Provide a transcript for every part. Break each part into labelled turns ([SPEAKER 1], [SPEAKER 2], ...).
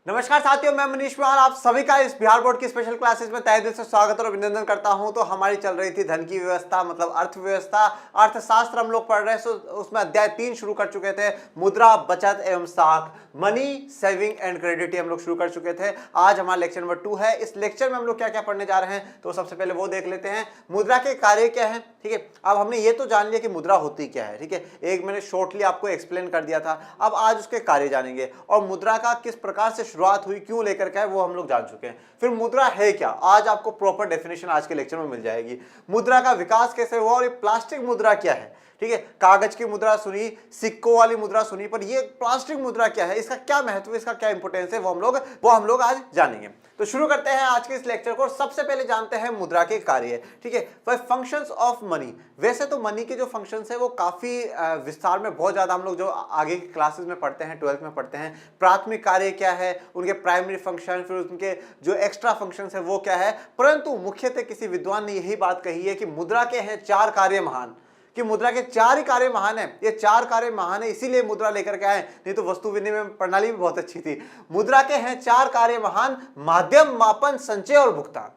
[SPEAKER 1] नमस्कार साथियों, मैं मनीष कुमार आप सभी का इस बिहार बोर्ड की स्पेशल क्लासेस में तहे दिल से स्वागत और अभिनंदन करता हूं। तो हमारी चल रही थी धन की व्यवस्था मतलब अर्थव्यवस्था, अर्थशास्त्र हम लोग पढ़ रहे हैं। उसमें अध्याय 3 शुरू कर चुके थे, मुद्रा, बचत एवं साख, मनी सेविंग एंड क्रेडिट हम लोग शुरू कर चुके थे। आज हमारा लेक्चर नंबर 2 है। इस लेक्चर में हम लोग क्या क्या पढ़ने जा रहे हैं, तो सबसे पहले वो देख लेते हैं। मुद्रा के कार्य क्या है, ठीक है। अब हमने ये तो जान लिया कि मुद्रा होती क्या है, ठीक है। एक मैंने शॉर्टली आपको एक्सप्लेन कर दिया था। अब आज उसके कार्य जानेंगे और मुद्रा का किस प्रकार से शुरुआत हुई, क्यों लेकर के है, वो हम लोग जान चुके हैं। फिर मुद्रा है क्या, आज आपको प्रॉपर डेफिनेशन आज के लेक्चर में मिल जाएगी। मुद्रा का विकास कैसे हुआ और ये प्लास्टिक मुद्रा क्या है, ठीक है। कागज की मुद्रा सुनी, सिक्कों वाली मुद्रा सुनी, पर ये प्लास्टिक मुद्रा क्या है, इसका क्या महत्व, इसका क्या इंपोर्टेंस है, वो हम लोग आज जानेंगे। तो शुरू करते हैं आज के इस लेक्चर को। सबसे पहले जानते हैं मुद्रा के कार्य, ठीक है। Functions of money. वैसे तो मनी के जो फंक्शंस है वो काफी विस्तार में बहुत ज्यादा हम लोग जो आगे की क्लासेस में पढ़ते हैं, 12th में पढ़ते हैं। प्राथमिक कार्य क्या है, उनके प्राइमरी फंक्शन, फिर उनके जो एक्स्ट्रा फंक्शंस है वो क्या है। परंतु मुख्यतः किसी विद्वान ने यही बात कही है कि मुद्रा के हैं 4 कार्य महान, कि मुद्रा के 4 ही कार्य महान है। ये 4 कार्य महान है, इसीलिए मुद्रा लेकर के आए, नहीं तो वस्तु विनिमय प्रणाली भी बहुत अच्छी थी। मुद्रा के हैं 4 कार्य महान, माध्यम, मापन, संचय और भुगतान।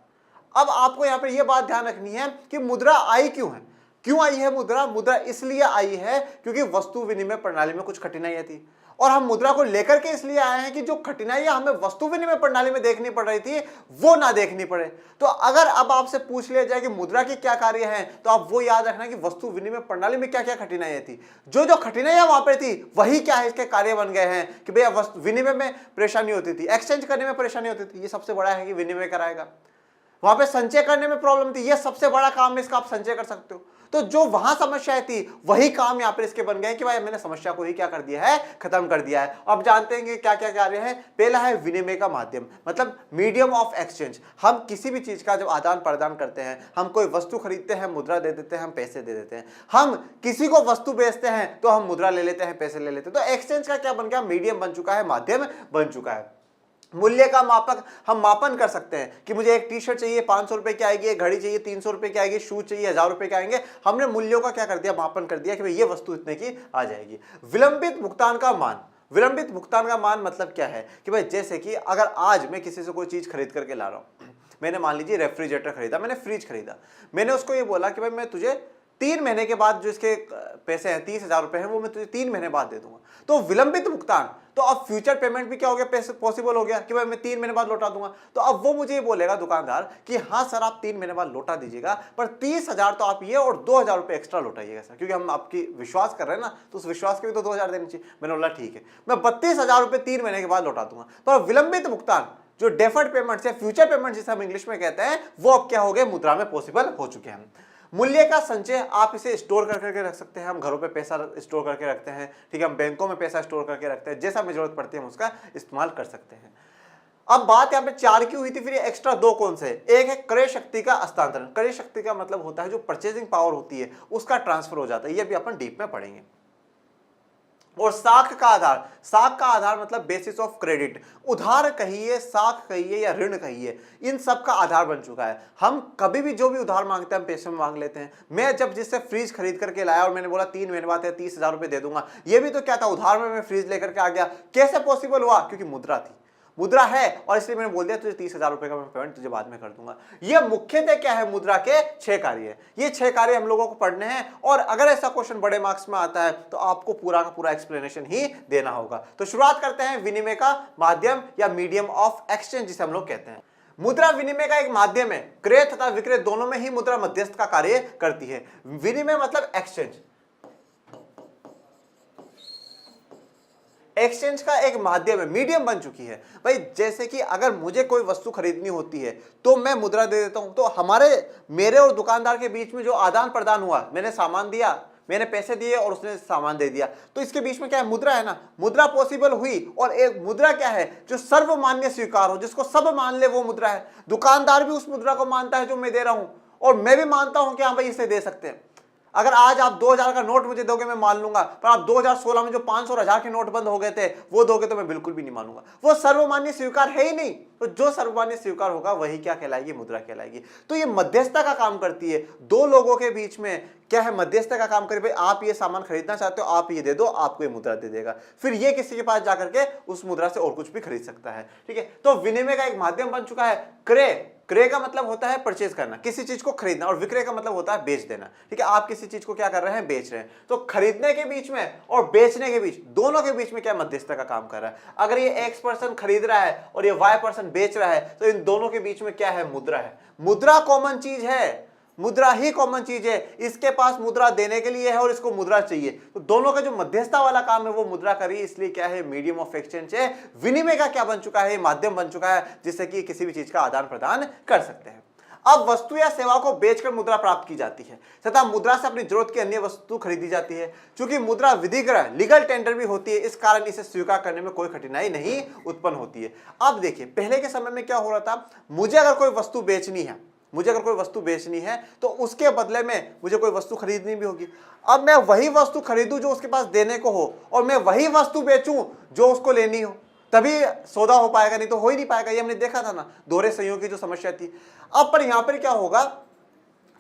[SPEAKER 1] अब आपको यहां पर यह बात ध्यान रखनी है कि मुद्रा आई क्यों है। क्यों आई है मुद्रा? मुद्रा इसलिए आई है क्योंकि वस्तु विनिमय प्रणाली में कुछ कठिनाइयां थी और हम मुद्रा को लेकर के इसलिए आए हैं कि जो कठिनाइयां हमें वस्तु विनिमय प्रणाली में देखनी पड़ रही थी वो ना देखनी पड़े। तो अगर अब आपसे पूछ लिया जाए कि मुद्रा के क्या कार्य हैं, तो आप वो याद रखना कि वस्तु विनिमय प्रणाली में क्या क्या कठिनाइयां थी। जो कठिनाइयां वहां पर थी वही क्या है, इसके कार्य बन गए हैं कि भैया वस्तु विनिमय में परेशानी होती थी, एक्सचेंज करने में परेशानी होती थी, ये सबसे बड़ा है कि विनिमय कराएगा। वहां पे संचय करने में प्रॉब्लम थी, ये सबसे बड़ा काम है, इसका आप संचय कर सकते हो। तो जो वहां समस्याएं थी वही काम यहां पर इसके बन गए कि भाई मैंने समस्या को ही क्या कर दिया है, खत्म कर दिया है। अब जानते हैं कि क्या क्या कार्य है। पहला है विनिमय का माध्यम, मतलब मीडियम ऑफ एक्सचेंज। हम किसी भी चीज का जब आदान प्रदान करते हैं, हम कोई वस्तु खरीदते हैं, मुद्रा दे देते हैं, हम पैसे दे देते हैं। हम किसी को वस्तु बेचते हैं तो हम मुद्रा ले लेते हैं, पैसे ले लेते हैं। तो एक्सचेंज का क्या बन गया, मीडियम बन चुका है, माध्यम बन चुका है। मूल्य का मापक, हम मापन कर सकते हैं कि मुझे एक टी शर्ट चाहिए 500 रुपए की आएगी, एक घड़ी चाहिए 300 रुपए की आएगी, शूज चाहिए 1000 रुपए के आएंगे। हमने मूल्यों का क्या कर दिया, मापन कर दिया कि भाई ये वस्तु इतने की आ जाएगी। विलंबित भुगतान का मान। विलंबित भुगतान का मान मतलब क्या है कि भाई जैसे कि अगर आज मैं किसी से कोई चीज खरीद करके ला रहा हूं, मैंने मान लीजिए रेफ्रिजरेटर खरीदा, मैंने फ्रिज खरीदा, मैंने उसको ये बोला कि भाई मैं तुझे 3 महीने के बाद जो इसके पैसे हैं 30,000 रुपए हैं वो मैं तुझे 3 महीने बाद दे दूंगा। तो विलंबित भुगतान, तो अब फ्यूचर पेमेंट भी क्या हो गया, पॉसिबल हो गया कि भाई मैं 3 महीने बाद लौटा दूंगा। तो अब वो मुझे ये बोलेगा दुकानदार कि हाँ सर आप 3 महीने बाद लौटा दीजिएगा, पर 30,000 तो आप ये और 2,000 रुपए एक्स्ट्रा लौटाइएगा सर, क्योंकि हम आपकी विश्वास कर रहे हैं ना, तो उस विश्वास के भी तो 2,000 देने चाहिए। मैंने बोला ठीक है, मैं 32,000 रुपए 3 महीने के बाद लौटा दूंगा। पर विलंबित भुगतान, जो डेफर्ड पेमेंट या फ्यूचर पेमेंट जिसे हम इंग्लिश में कहते हैं, वो अब क्या हो गए, मुद्रा में पॉसिबल हो चुके हैं। मूल्य का संचय, आप इसे स्टोर करके रख सकते हैं। हम घरों पे पैसा स्टोर करके रखते हैं, ठीक है। हम बैंकों में पैसा स्टोर करके रखते हैं, जैसा हमें जरूरत पड़ती है हम उसका इस्तेमाल कर सकते हैं। अब बात यहाँ पे 4 की हुई थी, फिर एक्स्ट्रा 2 कौन से? एक है क्रय शक्ति का हस्तांतरण। क्रय शक्ति का मतलब होता है जो परचेजिंग पावर होती है उसका ट्रांसफर हो जाता है, ये भी अपन डीप में पढ़ेंगे। और साख का आधार, साख का आधार मतलब बेसिस ऑफ क्रेडिट। उधार कहिए, साख कहिए या ऋण कहिए, इन सब का आधार बन चुका है। हम कभी भी जो भी उधार मांगते हैं हम पैसे में मांग लेते हैं। मैं जब जिससे फ्रिज खरीद करके लाया और मैंने बोला 3 महीने बाद 30,000 रुपए दे दूंगा, ये भी तो क्या था, उधार में मैं फ्रिज लेकर के आ गया। कैसे पॉसिबल हुआ? क्योंकि मुद्रा थी, मुद्रा है और इसलिए मैंने बोल दिया तुझे 30,000 रुपए का मैं पेमेंट तुझे बाद में कर दूंगा। ये मुख्यतः क्या है, मुद्रा के 6 कार्य है। ये 6 कार्य हम लोगों को पढ़ने हैं और अगर ऐसा क्वेश्चन बड़े मार्क्स में आता है तो आपको पूरा का पूरा एक्सप्लेनेशन ही देना होगा। तो शुरुआत करते हैं विनिमय का माध्यम या मीडियम ऑफ एक्सचेंज जिसे हम लोग कहते हैं। मुद्रा विनिमय का एक माध्यम है। क्रय तथा विक्रय दोनों में ही मुद्रा मध्यस्थ का कार्य करती है। विनिमय मतलब एक्सचेंज, एक्सचेंज का एक माध्यम है, मीडियम बन चुकी है। भाई जैसे कि अगर मुझे कोई वस्तु खरीदनी होती है तो मैं मुद्रा दे देता हूं, तो मेरे और दुकानदार के बीच में जो आदान प्रदान हुआ, मैंने सामान दिया, मैंने पैसे दिए और उसने सामान दे दिया, तो इसके बीच में क्या है, मुद्रा है ना। मुद्रा पॉसिबल हुई और एक मुद्रा क्या है, जो सर्वमान्य स्वीकार हो, जिसको सब मान ले, वो मुद्रा है। दुकानदार भी उस मुद्रा को मानता है जो मैं दे रहा हूं और मैं भी मानता हूं कि हाँ भाई इसे दे सकते हैं। अगर आज आप 2000 का नोट मुझे दोगे मैं मान लूंगा, पर आप 2016 में जो 500 और 1000 के नोट बंद हो गए थे वो दोगे तो मैं बिल्कुल भी नहीं मानूंगा। वो सर्वमान्य स्वीकार है ही नहीं। तो जो सर्वमान्य स्वीकार होगा वही क्या कहलाएगी, मुद्रा कहलाएगी। तो ये मध्यस्थता का काम करती है, दो लोगों के बीच में क्या है, मध्यस्थता का काम करे। भाई आप ये सामान खरीदना चाहते हो, आप ये दे दो, आपको ये मुद्रा दे देगा, फिर ये किसी के पास जाकर के उस मुद्रा से और कुछ भी खरीद सकता है। ठीक है, तो विनिमय का एक माध्यम बन चुका है क्रय। क्रय का मतलब होता है परचेज करना, किसी चीज को खरीदना, और विक्रय का मतलब होता है बेच देना। ठीक है, आप किसी चीज को क्या कर रहे हैं, बेच रहे हैं। तो खरीदने के बीच में और बेचने के बीच, दोनों के बीच में क्या मध्यस्थता का काम कर रहा है। अगर ये एक्स पर्सन खरीद रहा है और ये वाई पर्सन बेच रहा है, तो इन दोनों के बीच में क्या है, मुद्रा है। मुद्रा कॉमन चीज है, मुद्रा ही कॉमन चीज है। इसके पास मुद्रा देने के लिए है और इसको मुद्रा चाहिए, तो दोनों का जो मध्यस्थता वाला काम है वो मुद्रा करी। इसलिए क्या है, मीडियम ऑफ एक्सचेंज है। विनिमय का क्या बन चुका है, माध्यम बन चुका है जिससे कि किसी भी चीज का आदान प्रदान कर सकते हैं। अब वस्तु या सेवा को बेचकर मुद्रा प्राप्त की जाती है तथा मुद्रा से अपनी जरूरत की अन्य वस्तु खरीदी जाती है। चूंकि मुद्रा विधिग्रह लीगल टेंडर भी होती है, इस कारण इसे स्वीकार करने में कोई कठिनाई नहीं उत्पन्न होती है। अब देखिए, पहले के समय में क्या हो रहा था, मुझे अगर कोई वस्तु बेचनी है, तो उसके बदले में मुझे कोई वस्तु खरीदनी भी होगी। अब मैं वही वस्तु खरीदूं जो उसके पास देने को हो, और मैं वही वस्तु बेचूं जो उसको लेनी हो, तभी सौदा हो पाएगा, नहीं तो हो ही नहीं पाएगा। ये हमने देखा था ना, दोहरे संयोग की जो समस्या थी। अब पर यहां पर क्या होगा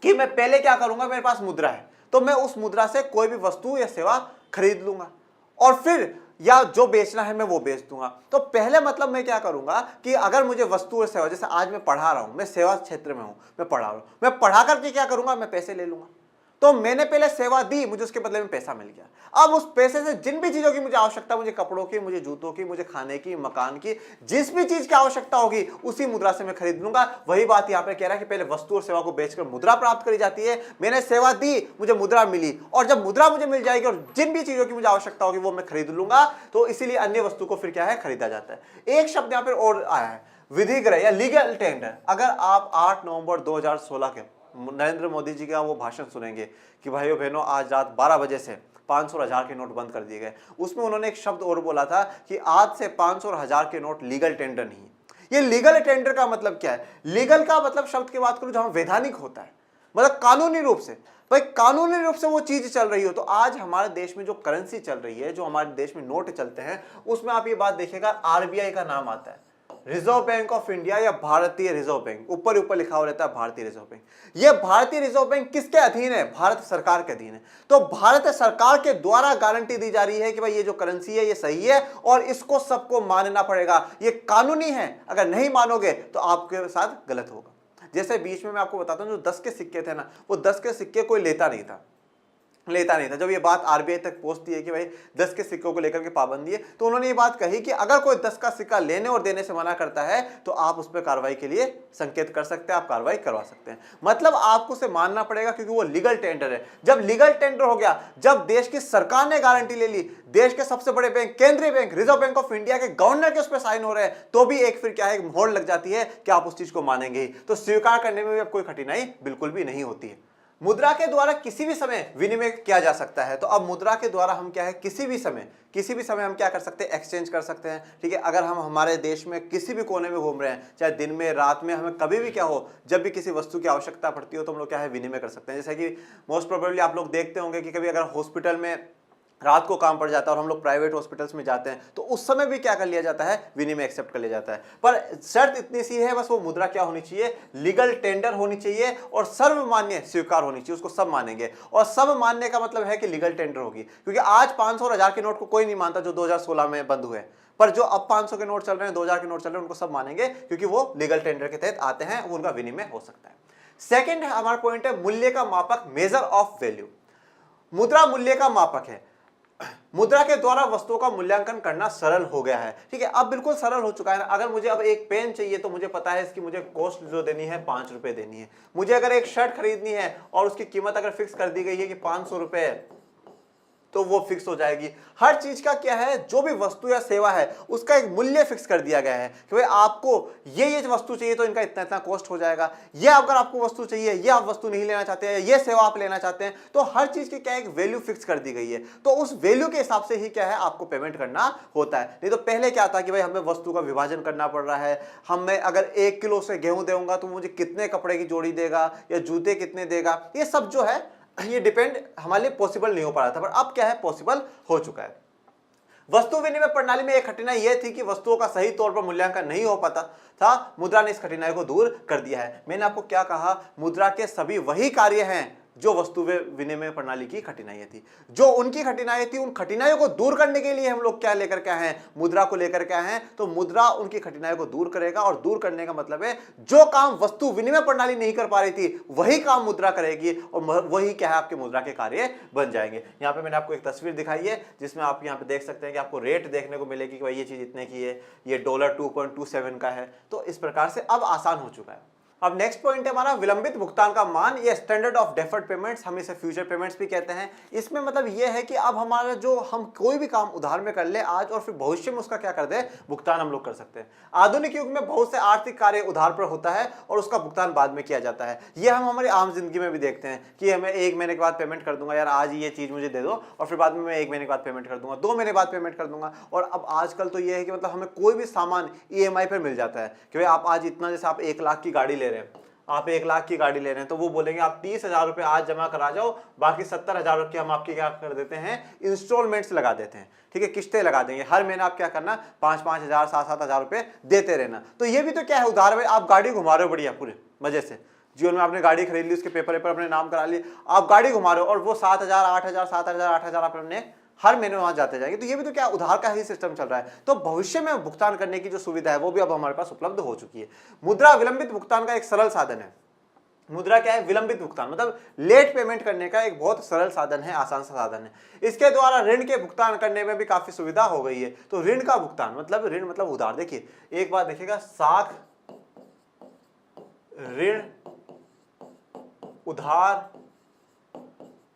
[SPEAKER 1] कि मैं पहले क्या करूंगा, मेरे पास मुद्रा है तो मैं उस मुद्रा से कोई भी वस्तु या सेवा खरीद लूंगा, और फिर या जो बेचना है मैं वो बेच दूंगा। तो पहले मतलब मैं क्या करूंगा कि अगर मुझे वस्तु और सेवा, जैसे आज मैं पढ़ा रहा हूं, मैं सेवा क्षेत्र में हूं, मैं पढ़ा रहा हूं, मैं पढ़ा करके क्या करूंगा, मैं पैसे ले लूंगा। तो मैंने पहले सेवा दी, मुझे उसके बदले में पैसा मिल गया। अब उस पैसे से जिन भी चीजों की मुझे आवश्यकता, मुझे कपड़ों की, मुझे जूतों की, मुझे खाने की, मकान की, जिस भी चीज की आवश्यकता होगी उसी मुद्रा से मैं खरीद लूंगा। वही बात यहाँ पे कह रहा है कि पहले वस्तु और सेवा को बेचकर मुद्रा प्राप्त करी जाती है। मैंने सेवा दी, मुझे मुद्रा मिली, और जब मुद्रा मुझे मिल जाएगी और जिन भी चीजों की मुझे आवश्यकता होगी वो मैं खरीद लूंगा। तो इसीलिए अन्य वस्तु को फिर क्या है, खरीदा जाता है। एक शब्द यहाँ पर और आया है, विधिग्रह या लीगल टेंडर। अगर आप 8 नवंबर 2016 के नरेंद्र मोदी जी का वो भाषण सुनेंगे कि भाइयों बहनों आज रात 12 बजे से 500 और 1000 के नोट बंद कर दिए गए, उसमें उन्होंने एक शब्द और बोला था कि आज से 500 और 1000 के नोट लीगल टेंडर नहीं है। ये लीगल टेंडर का मतलब क्या है, लीगल का मतलब शब्द की बात करूं जहां वैधानिक होता है, मतलब कानूनी रूप से। भाई कानूनी रूप से वो चीज चल रही हो। तो आज हमारे देश में जो करेंसी चल रही है, जो हमारे देश में नोट चलते हैं, उसमें आप ये बात देखिएगा आरबीआई का नाम आता है, रिजर्व बैंक ऑफ इंडिया या भारतीय रिजर्व बैंक, ऊपर लिखा हुआ रहता है भारतीय रिजर्व बैंक। ये भारतीय रिजर्व बैंक किसके अधीन है, भारत सरकार के अधीन है। तो भारत सरकार के द्वारा गारंटी दी जा रही है कि भाई ये जो करेंसी है ये सही है और इसको सबको मानना पड़ेगा, ये कानूनी है। अगर नहीं मानोगे तो आपके साथ गलत होगा। जैसे बीच में मैं आपको बताता हूं, जो 10 के सिक्के थे ना, वो 10 के सिक्के कोई लेता नहीं था। जब ये बात आरबीआई तक पहुंचती है कि भाई 10 के सिक्कों को लेकर के पाबंदी है, तो उन्होंने ये बात कही कि अगर कोई 10 का सिक्का लेने और देने से मना करता है तो आप उस पर कार्रवाई के लिए संकेत कर सकते हैं, आप कार्रवाई करवा सकते हैं। मतलब आपको उसे मानना पड़ेगा क्योंकि वो लीगल टेंडर है। जब लीगल टेंडर हो गया, जब देश की सरकार ने गारंटी ले ली, देश के सबसे बड़े बैंक केंद्रीय bank reserve bank of India के गवर्नर के उस पर साइन हो रहे हैं, तो भी एक फिर क्या है, मोहर लग जाती है कि आप उस चीज को मानेंगे ही। तो स्वीकार करने में भी अब कोई कठिनाई बिल्कुल भी नहीं होती है। मुद्रा के द्वारा किसी भी समय विनिमय किया जा सकता है। तो अब मुद्रा के द्वारा हम क्या है, किसी भी समय हम क्या कर सकते हैं, एक्सचेंज कर सकते हैं। ठीक है, अगर हम हमारे देश में किसी भी कोने में घूम रहे हैं, चाहे दिन में रात में, हमें कभी भी क्या हो, जब भी किसी वस्तु की आवश्यकता पड़ती हो तो हम लोग क्या है, विनिमय कर सकते हैं। जैसे कि मोस्ट प्रोबेबली आप लोग देखते होंगे कि कभी अगर हॉस्पिटल में रात को काम पड़ जाता है और हम लोग प्राइवेट हॉस्पिटल्स में जाते हैं, तो उस समय भी क्या कर लिया जाता है, विनिमय एक्सेप्ट कर लिया जाता है। पर शर्त इतनी सी है, बस वो मुद्रा क्या होनी चाहिए, लीगल टेंडर होनी चाहिए और सर्वमान्य स्वीकार होनी चाहिए, उसको सब मानेंगे। और सब मानने का मतलब है कि लीगल टेंडर होगी, क्योंकि आज 500 और 1000 के नोट को कोई नहीं मानता जो 2016 में बंद हुए, पर जो अब 500 के नोट चल रहे हैं, 2000 के नोट चल रहे हैं, उनको सब मानेंगे क्योंकि वो लीगल टेंडर के तहत आते हैं, उनका विनिमय हो सकता है। सेकेंड हमारा पॉइंट है मूल्य का मापक, मेजर ऑफ वैल्यू। मुद्रा मूल्य का मापक है। मुद्रा के द्वारा वस्तुओं का मूल्यांकन करना सरल हो गया है। ठीक है, अब बिल्कुल सरल हो चुका है। अगर मुझे अब एक पेन चाहिए तो मुझे पता है इसकी मुझे कॉस्ट जो देनी है 5 रुपए देनी है। मुझे अगर एक शर्ट खरीदनी है और उसकी कीमत अगर फिक्स कर दी गई है कि 500 रुपए है, तो वो फिक्स हो जाएगी। हर चीज का क्या है, जो भी वस्तु या सेवा है उसका एक मूल्य फिक्स कर दिया गया है कि भाई आपको ये वस्तु चाहिए तो इनका इतना इतना कॉस्ट हो जाएगा। ये अगर आपको वस्तु चाहिए, ये आप वस्तु नहीं लेना चाहते हैं, ये सेवा आप लेना चाहते हैं, तो हर चीज की क्या एक वैल्यू फिक्स कर दी गई है। तो उस वैल्यू के हिसाब से ही क्या है, आपको पेमेंट करना होता है। नहीं तो पहले क्या था कि भाई हमें वस्तु का विभाजन करना पड़ रहा है, हमें अगर 1 किलो से गेहूं दूंगा तो मुझे कितने कपड़े की जोड़ी देगा या जूते कितने देगा, ये सब जो है ये डिपेंड हमारे लिए पॉसिबल नहीं हो पा रहा था, पर अब क्या है, पॉसिबल हो चुका है। वस्तु विनिमय प्रणाली में एक कठिनाई यह थी कि वस्तुओं का सही तौर पर मूल्यांकन नहीं हो पाता था। मुद्रा ने इस कठिनाई को दूर कर दिया है। मैंने आपको क्या कहा, मुद्रा के सभी वही कार्य हैं जो वस्तु विनिमय प्रणाली की कठिनाइयां थी। जो उनकी कठिनाई थी, उन कठिनाइयों को दूर करने के लिए हम लोग क्या लेकर के आए हैं, मुद्रा को लेकर के आए हैं। तो मुद्रा उनकी कठिनाइयों को दूर करेगा, और दूर करने का मतलब है जो काम वस्तु विनिमय प्रणाली नहीं कर पा रही थी वही काम मुद्रा करेगी, और वही क्या है, आपके मुद्रा के कार्य बन जाएंगे। यहाँ पे मैंने आपको एक तस्वीर दिखाई है जिसमें आप यहाँ पे देख सकते हैं कि आपको रेट देखने को मिलेगी कि भाई ये चीज इतने की है, ये $2.27 का है। तो इस प्रकार से अब आसान हो चुका है। अब नेक्स्ट पॉइंट है हमारा विलंबित भुगतान का मान, ये स्टैंडर्ड ऑफ डेफर्ड पेमेंट्स, हम इसे फ्यूचर पेमेंट्स भी कहते हैं। इसमें मतलब ये है कि अब हमारा जो हम कोई भी काम उधार में कर ले आज और फिर भविष्य में उसका क्या कर दे, भुगतान हम लोग कर सकते हैं। आधुनिक युग में बहुत से आर्थिक कार्य उधार पर होता है और उसका भुगतान बाद में किया जाता है। ये हम हमारी आम जिंदगी में भी देखते हैं कि मैं 1 महीने के बाद पेमेंट कर दूंगा, यार आज ये चीज मुझे दे दो, और फिर बाद में मैं 1 महीने के बाद पेमेंट कर दूंगा, 2 महीने बाद पेमेंट कर दूंगा। और अब आजकल तो ये है कि मतलब हमें कोई भी सामान EMI पर मिल जाता है कि भाई आप आज इतना, जैसे आप 1 लाख की गाड़ी ले रहे हैं, आप 1 लाख की गाड़ी ले रहे हैं, तो वो बोलेंगे आप 30,000 रुपए आज जमा करा जाओ, बाकी 70,000 रुपये हम आपकी क्या कर देते हैं, इंस्टॉलमेंट्स लगा देते हैं। ठीक है, किस्तें लगा देंगे, हर महीने आप क्या करना, 5-5 हजार 7-7 हजार रुपए देते रहना। तो ये भी तो क्या है, उधार में आप गाड़ी घुमा रहे हो बढ़िया पूरे मजे से, जीवन में आपने गाड़ी खरीद ली, उसके पेपर अपने नाम करा लिए, आप गाड़ी घुमा रहे हो, और वो 7,000 8,000 7,000 8,000 आपने हर महीने वहां जाते जाएंगे। तो ये भी तो क्या, उधार का ही सिस्टम चल रहा है। तो भविष्य में भुगतान करने की जो सुविधा है वो भी अब हमारे पास उपलब्ध हो चुकी है। मुद्रा विलंबित भुगतान का एक सरल साधन है। मुद्रा क्या है, विलंबित भुगतान मतलब लेट पेमेंट करने का एक बहुत सरल साधन है, आसान सा साधन है। इसके द्वारा ऋण के भुगतान करने में भी काफी सुविधा हो गई है। तो ऋण का भुगतान मतलब, ऋण मतलब उधार। देखिए एक बात देखिएगा, साख, ऋण, उधार,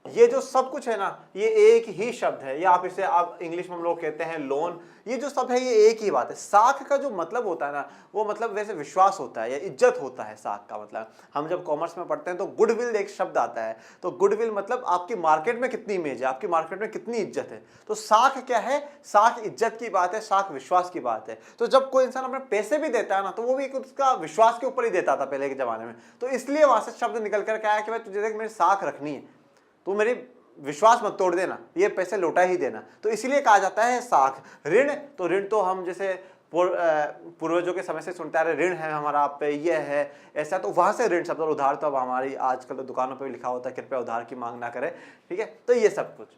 [SPEAKER 1] ये जो सब कुछ है ना, ये एक ही शब्द है, या आप इसे आप इंग्लिश में हम लोग कहते हैं लोन। ये जो सब है ये एक ही बात है। साख का जो मतलब होता है ना, वो मतलब वैसे विश्वास होता है या इज्जत होता है। साख का मतलब, हम जब कॉमर्स में पढ़ते हैं तो गुडविल एक शब्द आता है। तो गुडविल मतलब आपकी मार्केट में कितनी इमेज है, आपकी मार्केट में कितनी इज्जत है। तो साख क्या है, साख इज्जत की बात है, साख विश्वास की बात है। तो जब कोई इंसान अपने पैसे भी देता है ना, तो वो भी उसका विश्वास के ऊपर ही देता था पहले के जमाने में। तो इसलिए वहां से शब्द निकल कर आया कि भाई तुझे देख मेरी साख रखनी है, तू मेरी विश्वास मत तोड़ देना, ये पैसे लौटा ही देना। तो इसीलिए कहा जाता है साख। ऋण, तो ऋण तो हम जैसे पूर्वजों के समय से सुनते आ रहे, ऋण है हमारा आप पे, ये है ऐसा, तो वहां से ऋण शब्द। और उधार तो अब हमारी आजकल तो दुकानों पे भी लिखा होता है, कृपया उधार की मांग ना करें। ठीक है, तो ये सब कुछ,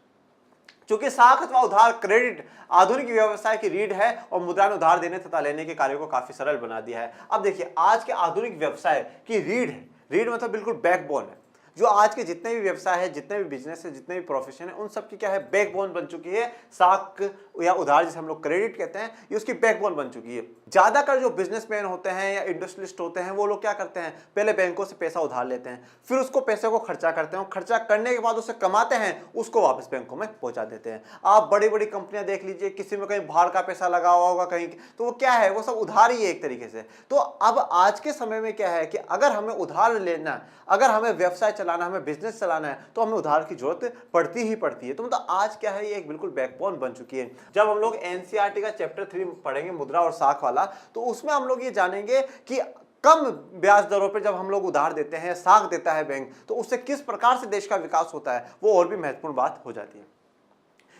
[SPEAKER 1] चूंकि साख अथवा उधार क्रेडिट आधुनिक व्यवसाय की रीढ़ है और मुद्रा ने उधार देने तथा लेने के कार्यों को काफी सरल बना दिया है। अब देखिए आज के आधुनिक व्यवसाय की रीढ़ है, रीढ़ मतलब बिल्कुल बैकबोन है। जो आज के जितने भी व्यवसाय है, जितने भी बिजनेस है, जितने भी प्रोफेशन है, उन सब की क्या है, बैकबोन बन चुकी है साख या उधार, जिसे हम लोग क्रेडिट कहते हैं, ये उसकी बैकबोन बन चुकी है। ज्यादातर जो बिजनेसमैन होते हैं या इंडस्ट्रियलिस्ट होते हैं, वो लोग क्या करते हैं, पहले बैंकों से पैसा उधार लेते हैं, फिर उसको पैसे को खर्चा करते हैं, खर्चा करने के बाद उसे कमाते हैं, उसको वापस बैंकों में पहुंचा देते हैं। आप बड़ी बड़ी कंपनियां देख लीजिए, किसी में कहीं बाहर का पैसा लगा हुआ होगा कहीं, तो वो क्या है, वो सब उधार ही है एक तरीके से। तो अब आज के समय में क्या है कि अगर हमें उधार लेना, अगर हमें व्यवसाय चलाना, हमें बिजनेस चलाना है, तो हमें उधार की जरूरत पड़ती ही पड़ती है। तो मतलब आज क्या है, ये एक बिल्कुल बैकबोन बन चुकी है। जब हम लोग NCERT का चैप्टर 3 पढ़ेंगे, मुद्रा और साख वाला, तो उसमें हम लोग ये जानेंगे कि कम ब्याज दरों पर जब हम लोग उधार देते हैं, साख देता है बैंक, तो उससे किस प्रकार से देश का विकास होता है, वो और भी महत्वपूर्ण बात हो जाती है।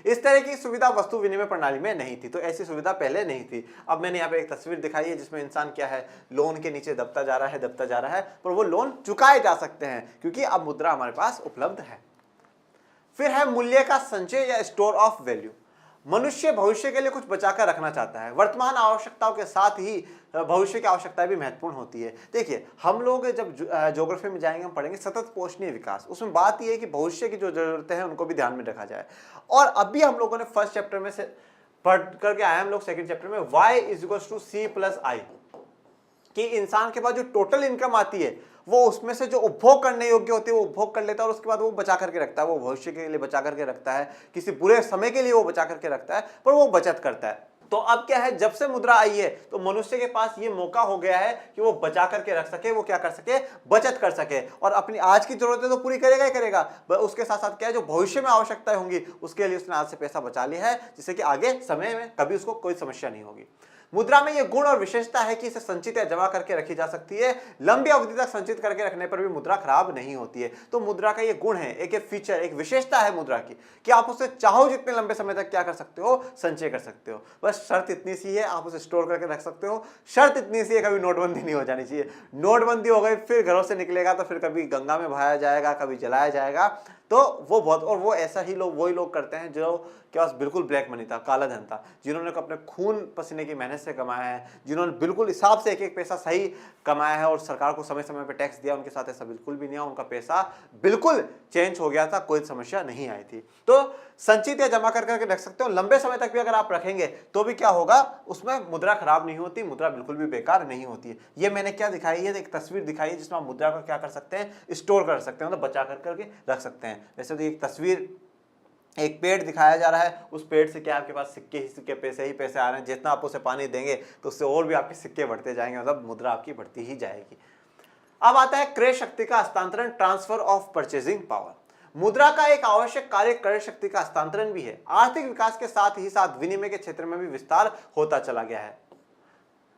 [SPEAKER 1] इस तरह की सुविधा वस्तु विनिमय प्रणाली में नहीं थी। तो ऐसी सुविधा पहले नहीं थी। अब मैंने यहाँ पे एक तस्वीर दिखाई है जिसमें इंसान क्या है, लोन के नीचे दबता जा रहा है, दबता जा रहा है, पर वो लोन चुकाए जा सकते हैं क्योंकि अब मुद्रा हमारे पास उपलब्ध है। फिर है मूल्य का संचय या स्टोर ऑफ वैल्यू। मनुष्य भविष्य के लिए कुछ बचाकर रखना चाहता है। वर्तमान आवश्यकताओं के साथ ही भविष्य की आवश्यकताएं भी महत्वपूर्ण होती है। देखिए हम लोग जब ज्योग्राफी में जाएंगे, हम पढ़ेंगे सतत पोषणीय विकास। उसमें बात यह है कि भविष्य की जो जरूरतें हैं उनको भी ध्यान में रखा जाए। और अभी हम लोगों ने फर्स्ट चैप्टर में से पढ़ करके आए, हम लोग सेकंड चैप्टर में y = C+I, कि इंसान के पास जो टोटल इनकम आती है वो उसमें से जो उपभोग करने योग्य होती है वो उपभोग कर लेता है, और उसके बाद वो बचा करके रखता है। वो भविष्य के लिए बचा करके रखता है, किसी बुरे समय के लिए वो बचा करके रखता है, पर वो बचत करता है। तो अब क्या है, जब से मुद्रा आई है तो मनुष्य के पास ये मौका हो गया है कि वो बचा करके रख सके, वो क्या कर सके, बचत कर सके, और अपनी आज की जरूरतें तो पूरी करेगा ही करेगा, उसके साथ साथ क्या है, जो भविष्य में आवश्यकताएं होंगी उसके लिए उसने आज से पैसा बचा लिया है, जिससे कि आगे समय में कभी उसको कोई समस्या नहीं होगी। मुद्रा में ये गुण और विशेषता है कि इसे संचित या जमा करके रखी जा सकती है, लंबी अवधि तक संचित करके रखने पर भी मुद्रा खराब नहीं होती है। तो मुद्रा का ये गुण है, एक फीचर, एक विशेषता है मुद्रा की कि आप उसे चाहो जितने लंबे समय तक क्या कर सकते हो, संचय कर सकते हो। बस शर्त इतनी सी है, आप उसे स्टोर करके रख सकते हो। शर्त इतनी सी है, कभी नोटबंदी नहीं हो जानी चाहिए। नोटबंदी हो गई फिर घरों से निकलेगा तो फिर कभी गंगा में बहाया जाएगा, कभी जलाया जाएगा, तो वो बहुत, और वो ऐसा ही लोग, वही लोग करते हैं जो के पास बिल्कुल ब्लैक मनी था, काला धन था, जिन्होंने अपने खून पसीने की मेहनत से कमाया है, जिन्होंने बिल्कुल हिसाब से एक एक पैसा सही कमाया है और सरकार को समय समय पे टैक्स दिया, उनके साथ ऐसा बिल्कुल भी नहीं है। उनका पैसा बिल्कुल चेंज हो गया था, कोई समस्या नहीं आई थी। तो संचित या जमा करके रख सकते हो। लंबे समय तक भी अगर आप रखेंगे तो भी क्या होगा, उसमें मुद्रा खराब नहीं होती, मुद्रा बिल्कुल भी बेकार नहीं होती है। ये मैंने क्या दिखाई है, एक तस्वीर दिखाई है जिसमें आप मुद्रा को क्या कर सकते हैं, स्टोर कर सकते हैं, मतलब बचा करके रख सकते हैं। वैसे तो एक तस्वीर, एक पेड़ दिखाया जा रहा है, उस पेड़ से क्या आपके पास सिक्के ही सिक्के, पैसे ही पैसे आ रहे हैं। जितना आप उसे पानी देंगे तो उससे और भी आपके सिक्के बढ़ते जाएंगे, मतलब मुद्रा आपकी बढ़ती ही जाएगी। अब आता है क्रय शक्ति का हस्तांतरण, ट्रांसफर ऑफ परचेजिंग पावर। मुद्रा का एक आवश्यक कार्य क्रय शक्ति का हस्तांतरण भी है। आर्थिक विकास के साथ ही साथ विनिमय के क्षेत्र में भी विस्तार होता चला गया है।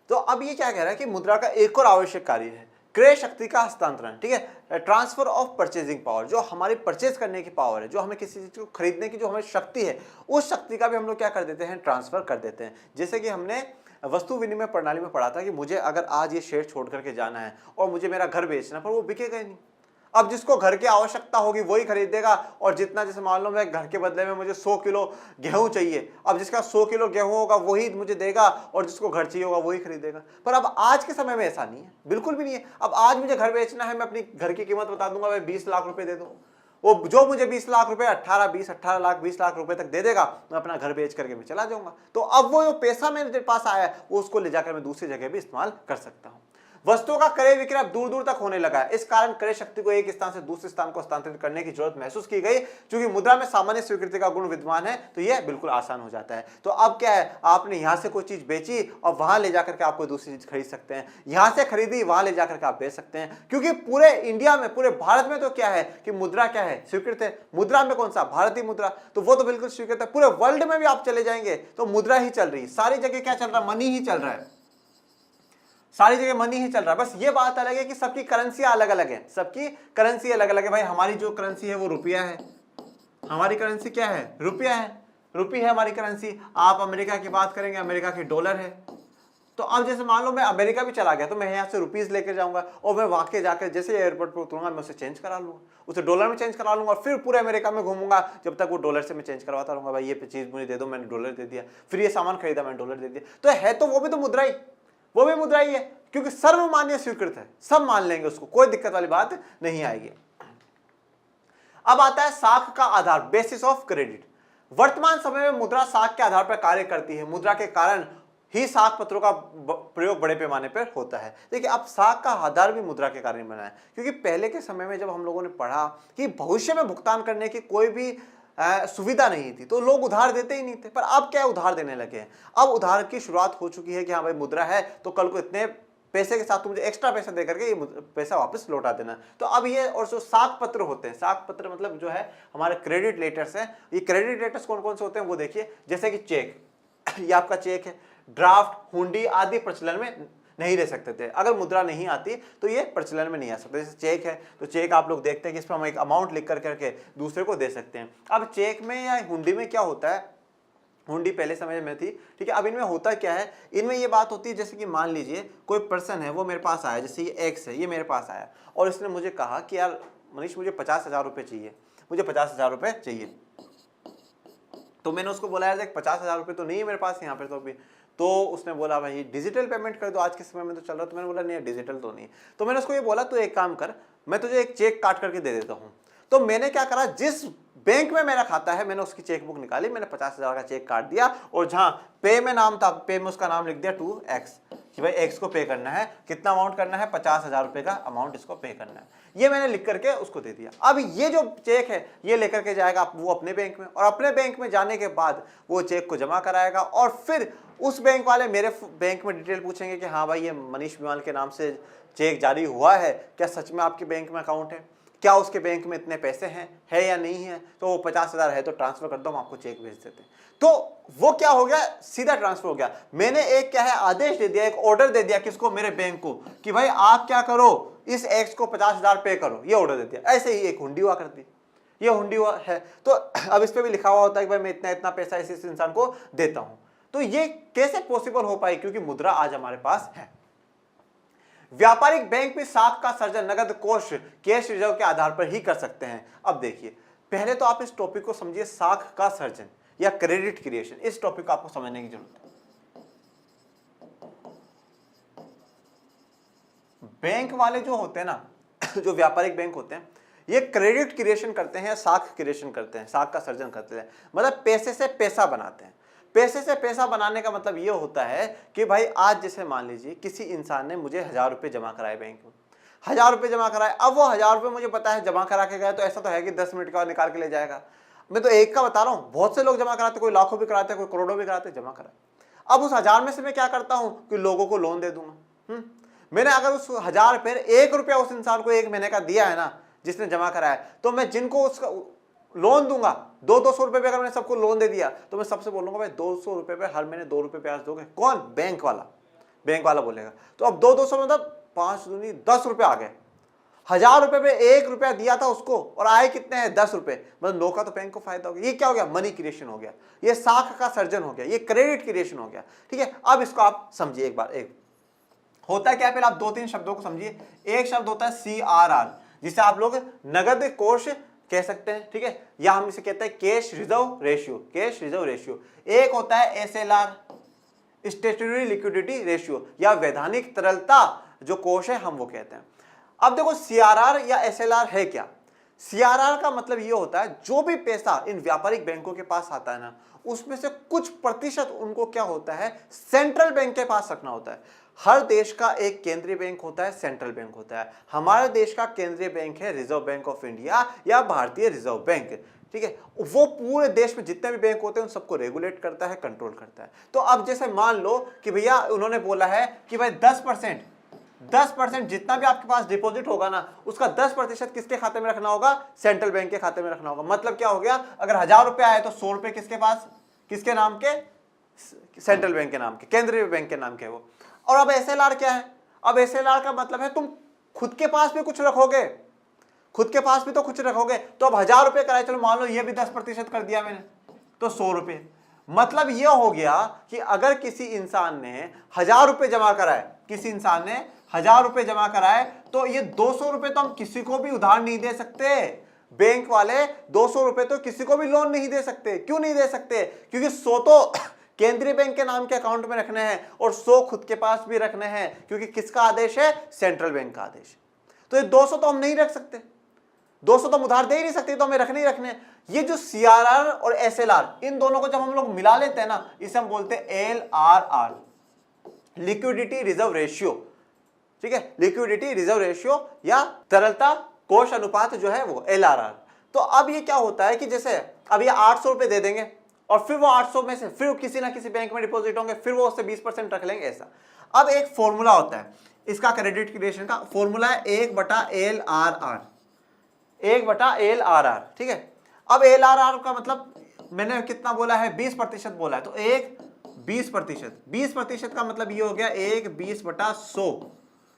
[SPEAKER 1] तो अब ये क्या कह रहा है कि मुद्रा का एक और आवश्यक कार्य है क्रय शक्ति का हस्तांतरण, ठीक है, ट्रांसफर ऑफ परचेजिंग पावर। जो हमारी परचेज करने की पावर है, जो हमें किसी चीज को खरीदने की जो हमें शक्ति है, उस शक्ति का भी हम लोग क्या कर देते हैं, ट्रांसफर कर देते हैं। जैसे कि हमने वस्तु विनिमय प्रणाली में पढ़ा था कि मुझे अगर आज ये शेयर छोड़ करके जाना है और मुझे मेरा घर बेचना, पर वो बिकेगा ही नहीं। अब जिसको घर की आवश्यकता होगी वही खरीदेगा, और जितना, जैसे मान लो मैं घर के बदले में मुझे 100 किलो गेहूं चाहिए, अब जिसका 100 किलो गेहूं होगा वही मुझे देगा, और जिसको घर चाहिए होगा वही खरीदेगा। पर अब आज के समय में ऐसा नहीं है, बिल्कुल भी नहीं है। अब आज मुझे घर बेचना है, मैं अपनी घर की कीमत बता दूंगा, मैं 20 लाख रुपए दे दूँ, वो जो मुझे 20 लाख रुपए 18 लाख 20 लाख रुपए तक दे देगा, मैं अपना घर बेच करके मैं चला जाऊंगा। तो अब वो जो पैसा मेरे पास आया है, वो उसको ले जाकर मैं दूसरी जगह भी इस्तेमाल कर सकता हूं। वस्तुओं का क्रय विक्रय दूर दूर तक होने लगा है। इस कारण क्रय शक्ति को एक स्थान से दूसरे स्थान को हस्तांतरित करने की जरूरत महसूस की गई। क्योंकि मुद्रा में सामान्य स्वीकृति का गुण विद्यमान है, तो यह बिल्कुल आसान हो जाता है। तो अब क्या है, आपने यहां से कोई चीज बेची और वहां ले जाकर के आप कोई दूसरी चीज खरीद सकते हैं, यहां से खरीदी वहां ले जाकर के आप बेच सकते हैं। क्योंकि पूरे इंडिया में, पूरे भारत में तो क्या है कि मुद्रा क्या है, स्वीकृत है। मुद्रा में कौन सा, भारतीय मुद्रा, तो वो तो बिल्कुल स्वीकृत है। पूरे वर्ल्ड में भी आप चले जाएंगे तो मुद्रा ही चल रही है, सारी जगह क्या चल रहा है, मनी ही चल रहा है, सारी जगह मनी ही चल रहा है। बस ये बात अलग है कि सबकी करेंसी अलग अलग है, सबकी करेंसी अलग अलग है। भाई हमारी जो करेंसी है वो रुपया है, हमारी करेंसी क्या है, रुपया है, रुपये है हमारी करेंसी। आप अमेरिका की बात करेंगे, अमेरिका की डॉलर है। तो अब जैसे मान लो मैं अमेरिका भी चला गया, तो मैं यहाँ से रुपीज लेकर जाऊंगा और मैं वहां के जाकर जैसे एयरपोर्ट पर उतरूंगा, मैं उसे चेंज करा लूंगा, उसे डॉलर में चेंज करा लूंगा, और फिर पूरे अमेरिका में घूमूंगा जब तक वो डॉलर से मैं चेंज करवाता रहूंगा। भाई ये चीज मुझे दे दो, मैंने डॉलर दे दिया, फिर ये सामान खरीदा, मैंने डॉलर दे दिया। तो है तो वो भी तो मुद्रा ही, वो भी मुद्रा ही है, क्योंकि सर्वमान्य स्वीकृत है, सब मान लेंगे उसको, कोई दिक्कत वाली बात नहीं आएगी। अब आता है साख का आधार, बेसिस ऑफ क्रेडिट। वर्तमान समय में मुद्रा साख के आधार पर कार्य करती है। मुद्रा के कारण ही साख पत्रों का प्रयोग बड़े पैमाने पर होता है। देखिए, अब साख का आधार भी मुद्रा के कारण बना है, क्योंकि पहले के समय में जब हम लोगों ने पढ़ा कि भविष्य में भुगतान करने की कोई भी सुविधा नहीं थी, तो लोग उधार देते ही नहीं थे। पर अब क्या उधार देने लगे हैं, अब उधार की शुरुआत हो चुकी है कि हाँ भाई मुद्रा है तो कल को इतने पैसे के साथ तुम मुझे एक्स्ट्रा पैसा दे करके ये पैसा वापस लौटा देना। तो अब ये, और जो साख पत्र होते हैं, साख पत्र मतलब जो है हमारे क्रेडिट लेटर्स हैं, ये क्रेडिट लेटर्स कौन कौन से होते हैं वो देखिए। जैसे कि चेक, ये आपका चेक है, ड्राफ्ट, हुंडी आदि प्रचलन में नहीं रह सकते थे। अगर मुद्रा नहीं आती तो ये प्रचलन में नहीं आ सकते। जैसे चेक है, तो चेक आप लोग देखते हैं कि इस पर हम एक अमाउंट लिख करके दूसरे को दे सकते हैं। अब चेक में या हुंडी में क्या होता है, हुंडी पहले समय में थी, ठीक है। अब इनमें होता क्या है, इनमें ये बात होती है जैसे कि मान लीजिए कोई पर्सन है, वो मेरे पास आया, जैसे ये एक्स है, ये मेरे पास आया और इसने मुझे कहा कि यार मनीष मुझे 50,000 रुपये चाहिए, मुझे 50,000 रुपये चाहिए। तो मैंने उसको बोला यार देख 50,000 रुपये तो नहीं है मेरे पास यहाँ पे तो अभी। तो उसने बोला भाई डिजिटल पेमेंट कर दो, आज के समय में तो चल रहा। तो मैंने बोला नहीं डिजिटल तो नहीं। तो मैंने उसको ये बोला तो एक काम कर, मैं तुझे एक चेक काट करके दे देता हूँ। तो मैंने क्या करा, जिस बैंक में मेरा खाता है मैंने उसकी चेकबुक निकाली, मैंने 50,000 का चेक काट दिया, और जहां पे में नाम था, पे में उसका नाम लिख दिया 2x, कि भाई x को पे करना है, कितना अमाउंट करना है, 50,000 रुपए का अमाउंट इसको पे करना है। ये मैंने लिख करके उसको दे दिया। अब ये जो चेक है ये लेकर के जाएगा वो अपने बैंक में, और अपने बैंक में जाने के बाद वो चेक को जमा कराएगा, और फिर उस बैंक वाले मेरे बैंक में डिटेल पूछेंगे कि हाँ भाई ये मनीष बिमाल के नाम से चेक जारी हुआ है, क्या सच में आपके बैंक में अकाउंट है, क्या उसके बैंक में इतने पैसे हैं, है या नहीं है, तो वो 50,000 है तो ट्रांसफर कर दो, हम आपको चेक भेज देते हैं। तो वो क्या हो गया, सीधा ट्रांसफर हो गया। मैंने एक क्या है आदेश दे दिया, एक ऑर्डर दे दिया किसको, मेरे बैंक को, कि भाई आप क्या करो, इस एक्स को 50,000 पे करो, ये ऑर्डर दे दिया। ऐसे ही एक हुंडी हुआ करती, ये हुंडी हुआ है। तो अब इस पे भी लिखा हुआ होता है कि भाई मैं इतना इतना पैसा इस इंसान को देता हूं। तो ये कैसे पॉसिबल हो पाई, क्योंकि मुद्रा आज हमारे पास है। व्यापारिक बैंक भी साख का सर्जन नगद कोष कैश रिजर्व के आधार पर ही कर सकते हैं। अब देखिए, पहले तो आप इस टॉपिक को समझिए, साख का सर्जन या क्रेडिट क्रिएशन, इस टॉपिक को आपको समझने की जरूरत है। बैंक वाले जो होते हैं ना, जो व्यापारिक बैंक होते हैं, ये क्रेडिट क्रिएशन करते हैं, साख क्रिएशन करते हैं, साख का सर्जन करते हैं, मतलब पैसे से पैसा बनाते हैं। पैसे से पैसा बनाने का मतलब ये होता है कि भाई आज जैसे मान लीजिए किसी इंसान ने मुझे 1,000 रुपये जमा कराए बैंक में, 1,000 रुपये जमा कराए। अब वो 1,000 रुपये मुझे पता है जमा करा के गया, तो ऐसा तो है कि 10 मिनट का निकाल के ले जाएगा। मैं तो एक का बता रहा हूँ, बहुत से लोग जमा कराते, कोई लाखों भी कराते, कोई करोड़ों भी कराते, जमा कराए। अब उस 1,000 में से मैं क्या करता हूँ कि लोगों को लोन दे दूंगा। मैंने अगर उस 1,000 रुपये 1 रुपया उस इंसान को 1 महीने का दिया है ना, जिसने जमा कराया, तो मैं जिनको उसका लोन दूंगा 200 रुपए पे, अगर मैंने सबको लोन दे दिया तो मैं सबसे बोलूंगा भाई 200 रुपए पे हर महीने 2 रुपए ब्याज दोगे। कौन? बैंक वाला। बैंक वाला बोलेगा। तो अब 200 मतलब 5 दूनी 10 रुपए आ गए। 1,000 रुपए पे 1 रुपया दिया था उसको और आए कितने हैं? 10 रुपए। मतलब 9 का तो बैंक को फायदा हो गया। ये क्या हो गया? मनी क्रिएशन हो गया, ये साख का सर्जन हो गया, ये क्रेडिट क्रिएशन हो गया। ठीक है, अब इसको आप समझिए एक बार। एक होता है क्या, पहले आप 2-3 शब्दों को समझिए। एक शब्द होता है CRR, जिसे आप लोग नगद कोष कह सकते हैं। ठीक है, या हम इसे कहते हैं cash reserve ratio, cash reserve ratio. एक होता है SLR, स्टेट्यूटरी लिक्विडिटी रेशियो, या वैधानिक तरलता जो कोष है हम वो कहते हैं। अब देखो CRR या SLR है क्या? CRR का मतलब ये होता है जो भी पैसा इन व्यापारिक बैंकों के पास आता है ना, उसमें से कुछ प्रतिशत उनको क्या होता है, सेंट्रल बैंक के पास रखना होता है। हर देश का एक केंद्रीय बैंक होता है, सेंट्रल बैंक होता है। हमारे देश का केंद्रीय बैंक है रिजर्व बैंक ऑफ इंडिया या भारतीय रिजर्व बैंक। ठीक है, वो पूरे देश में जितने भी बैंक होते हैं उन सबको रेगुलेट करता है, कंट्रोल करता है। तो अब जैसे मान लो कि भैया उन्होंने बोला है कि भाई 10% जितना भी आपके पास डिपॉजिट होगा ना, उसका 10% किसके खाते में रखना होगा? सेंट्रल बैंक के खाते में रखना होगा। मतलब क्या हो गया, अगर 1,000 रुपए आए तो 100 रुपए किसके पास, किसके नाम के? सेंट्रल बैंक के नाम के, केंद्रीय बैंक के नाम के वो। और अब SLR क्या है? अब SLR का मतलब है तुम खुद के पास भी कुछ रखोगे, खुद के पास भी तो कुछ रखोगे। तो अब 1,000 रुपए कराए, चलो मान लो ये भी 10% कर दिया मैंने, तो 100 रुपए। मतलब ये हो गया कि अगर किसी इंसान ने 1,000 रुपए जमा कराए, किसी इंसान ने 1,000 रुपए जमा कराए, तो ये 200 रुपए तो हम किसी को भी उधार नहीं दे सकते। बैंक वाले 200 रुपए तो किसी को भी लोन नहीं दे सकते। क्यों नहीं दे सकते? क्योंकि 100 तो केंद्रीय बैंक के नाम के अकाउंट में रखने हैं और 100 खुद के पास भी रखने हैं, क्योंकि किसका आदेश है? सेंट्रल बैंक का आदेश। तो ये 200 तो हम नहीं रख सकते, 200 तो हम उधार दे ही नहीं सकते, तो हमें रखने ही रखने। ये जो CRR और SLR, इन दोनों को जब हम लोग मिला लेते हैं ना, इसे हम बोलते हैं LRR, लिक्विडिटी रिजर्व रेशियो। ठीक है, लिक्विडिटी रिजर्व रेशियो या तरलता कोष अनुपात जो है वो LRR। तो अब ये क्या होता है कि जैसे अब ये 800 रुपए दे देंगे और फिर वो 800 में से फिर किसी ना किसी बैंक में डिपॉजिट होंगे, फिर वो उससे 20% रख लेंगे, ऐसा। अब एक फॉर्मूला होता है इसका, क्रेडिट क्रिएशन का फॉर्मूला है 1/LRR, 1/LRR। ठीक है, अब LRR का मतलब मैंने कितना बोला है? 20% बोला है, तो 20%, 20% का मतलब ये हो गया 1/20/100।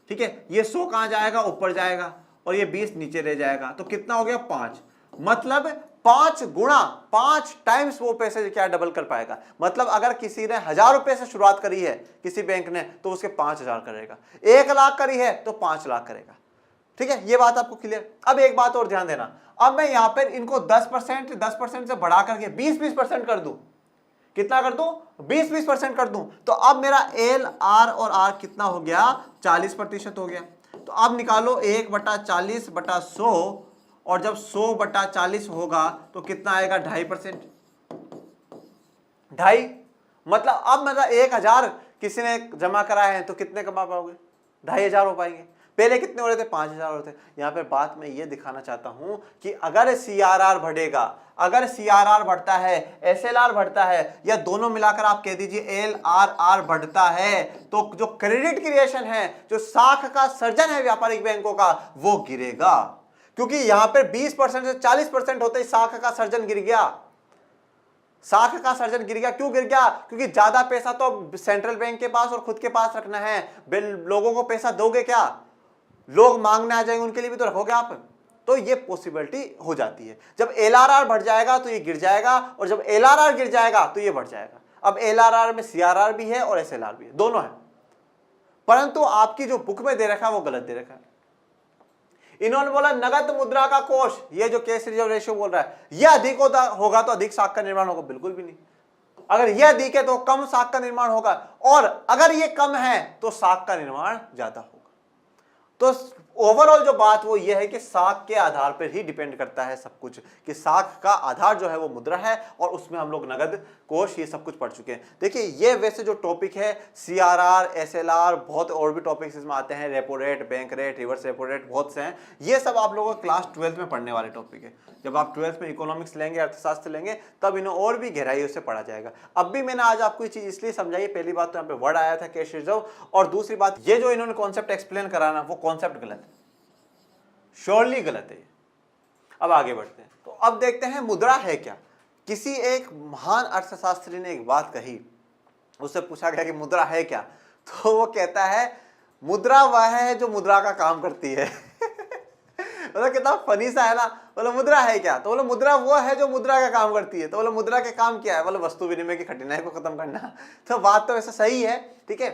[SPEAKER 1] ठीक है, ये 100 कहां जाएगा? ऊपर जाएगा, और ये 20 नीचे रह जाएगा, तो कितना हो गया? 5। मतलब 5 गुणा, 5 टाइम्स वो पैसे क्या डबल कर पाएगा। मतलब अगर किसी ने 1,000 रुपए से शुरुआत करी है किसी बैंक ने, तो उसके 5,000 करेगा। 1 लाख करी है तो 5 लाख करेगा। ठीक है, ये बात आपको क्लियर। अब एक बात और ध्यान देना, अब मैं यहां पर इनको 10% से बढ़ा करके 20% कर दूं। कितना कर दूं? 20% कर दूं। तो अब मेरा LR और R कितना हो गया? 40% हो गया। तो अब निकालो 1/40/100, और जब 100/40 होगा तो कितना आएगा? 2.5%। 2.5 मतलब अब मेरा 1,000 किसी ने जमा कराए हैं तो कितने कमा पाओगे? 2,500 हो पाएंगे। पहले कितने हो रहे थे? 5,000 होते। यहां पर बात मैं ये दिखाना चाहता हूं कि अगर CRR बढ़ेगा, अगर CRR बढ़ता है, SLR बढ़ता है, या दोनों मिलाकर आप कह दीजिए LRR बढ़ता है, तो जो क्रेडिट क्रिएशन है, जो साख का सर्जन है व्यापारिक बैंकों का, वो गिरेगा। क्योंकि यहां पर 20% से 40% होते ही साख का सर्जन गिर गया। साख का सर्जन गिर गया। क्यों गिर गया? क्योंकि ज्यादा पैसा तो सेंट्रल बैंक के पास और खुद के पास रखना है। लोगों को पैसा दोगे क्या? लोग मांगने आ जाएंगे, उनके लिए भी तो रखोगे आप। तो ये पॉसिबिलिटी हो जाती है। जब एलआरआर बढ़ जाएगा तो ये गिर जाएगा, और जब एलआरआर गिर जाएगा तो ये बढ़ जाएगा। अब एलआरआर में सीआरआर भी है और एसएलआर भी है, दोनों है, परंतु आपकी जो बुक में दे रखा है वो गलत दे रखा है। इन्होंने बोला नगद मुद्रा का कोष, ये जो कैश रिजर्व रेशियो बोल रहा है, ये अधिक होगा तो अधिक साख का निर्माण होगा, बिल्कुल भी नहीं। अगर ये अधिक है तो कम साख का निर्माण होगा, और अगर ये कम है तो साख का निर्माण ज्यादा होगा। तो ओवरऑल जो बात वो ये है कि साख के आधार पर ही डिपेंड करता है सब कुछ, कि साख का आधार जो है वो मुद्रा है, और उसमें हम लोग नगद कोष ये सब कुछ पढ़ चुके हैं। देखिए ये वैसे जो टॉपिक है सीआरआर, एसएलआर, बहुत और भी टॉपिक्स इसमें आते हैं, repo rate, bank rate, reverse repo rate, बहुत से हैं। ये सब आप लोगों को क्लास 12th में पढ़ने वाले टॉपिक है। जब आप 12th में इकोनॉमिक्स लेंगे, अर्थशास्त्र लेंगे, तब इन्हें और भी गहराई से पढ़ा जाएगा। अब भी मैंने आज आपको ये चीज इसलिए समझाई, पहली बात तो यहाँ पे वर्ड आया था कैश रिजर्व, और दूसरी बात ये जो इन्होंने कॉन्सेप्ट एक्सप्लेन कराना वो कॉन्सेप्ट गलत है, श्योरली गलत है। अब आगे बढ़ते हैं, तो अब देखते हैं मुद्रा है क्या। किसी एक महान अर्थशास्त्री ने एक बात कही, उससे पूछा गया कि मुद्रा है क्या, तो वो कहता है मुद्रा वह है जो मुद्रा का काम करती है। मतलब कितना फनी सा है ना। बोलो मुद्रा है क्या, तो बोलो मुद्रा वो है जो मुद्रा का काम करती है। तो बोलो मुद्रा के काम क्या है, बोलो वस्तु विनिमय की कठिनाई को खत्म करना। तो बात तो वैसे सही है, ठीक है।